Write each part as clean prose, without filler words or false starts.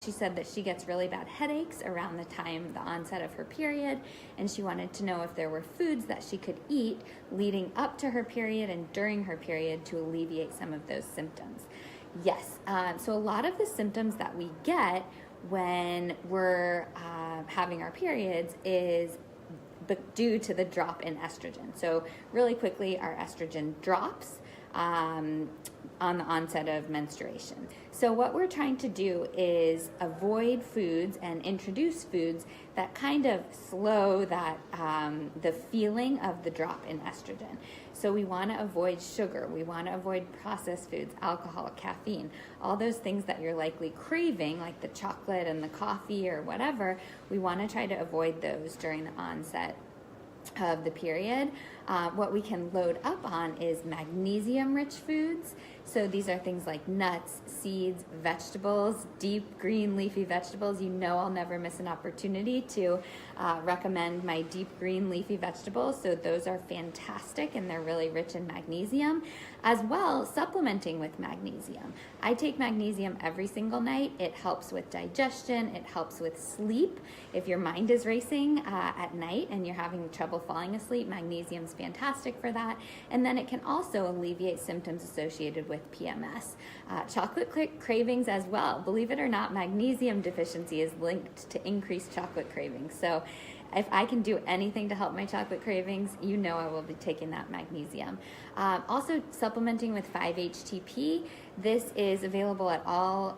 She said that she gets really bad headaches around the onset of her period, and she wanted to know if there were foods that she could eat leading up to her period and during her period to alleviate some of those symptoms. Yes, so a lot of the symptoms that we get when we're having our periods is due to the drop in estrogen. So really quickly, our estrogen drops on the onset of menstruation. So what we're trying to do is avoid foods and introduce foods that kind of slow that the feeling of the drop in estrogen. So we want to avoid sugar, we want to avoid processed foods, alcohol, caffeine, all those things that you're likely craving, like the chocolate and the coffee or whatever. We want to try to avoid those during the onset of the period. What we can load up on is magnesium-rich foods. So these are things like nuts, seeds, vegetables, deep green leafy vegetables. You know I'll never miss an opportunity to recommend my deep green leafy vegetables. So those are fantastic and they're really rich in magnesium. As well, supplementing with magnesium. I take magnesium every single night. It helps with digestion. It helps with sleep. If your mind is racing at night and you're having trouble falling asleep, magnesium's fantastic for that. And then it can also alleviate symptoms associated with PMS. Chocolate cravings as well. Believe it or not, magnesium deficiency is linked to increased chocolate cravings. So if I can do anything to help my chocolate cravings, you know I will be taking that magnesium. Also supplementing with 5-HTP. This is available at all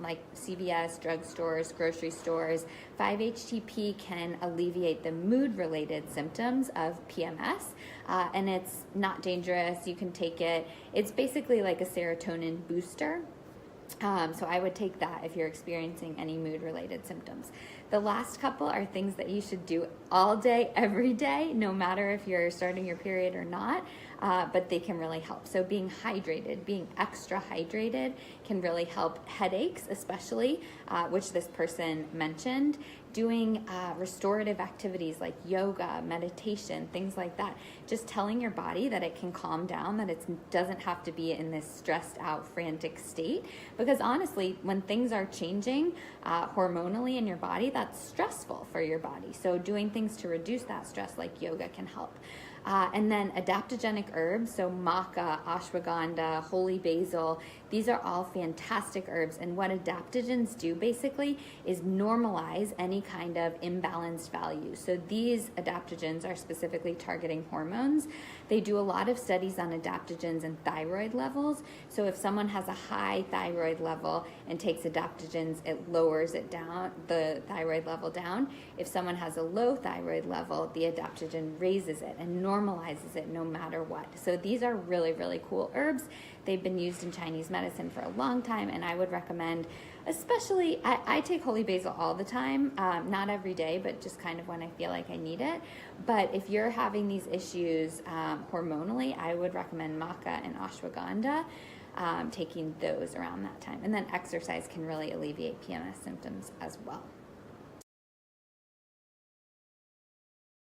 like CVS, drugstores, grocery stores. 5-HTP can alleviate the mood-related symptoms of PMS, and it's not dangerous. You can take it. It's basically like a serotonin booster. So I would take that if you're experiencing any mood-related symptoms. The last couple are things that you should do all day, every day, no matter if you're starting your period or not, but they can really help. So being hydrated, being extra hydrated can really help headaches, especially, which this person mentioned. Doing restorative activities like yoga, meditation, things like that. Just telling your body that it can calm down, that it doesn't have to be in this stressed out, frantic state. Because honestly, when things are changing hormonally in your body, that's stressful for your body. So doing things to reduce that stress like yoga can help. And then adaptogenic herbs, so maca, ashwagandha, holy basil, these are all fantastic herbs. And what adaptogens do basically is normalize any kind of imbalanced value. So these adaptogens are specifically targeting hormones. They do a lot of studies on adaptogens and thyroid levels. So if someone has a high thyroid level and takes adaptogens, it lowers it down, the thyroid level down. If someone has a low thyroid level, the adaptogen raises it and normalizes it no matter what. So these are really, really cool herbs. They've been used in Chinese medicine for a long time, and I would recommend, especially, I take holy basil all the time, not every day, but just kind of when I feel like I need it. But if you're having these issues hormonally, I would recommend maca and ashwagandha, taking those around that time. And then exercise can really alleviate PMS symptoms as well.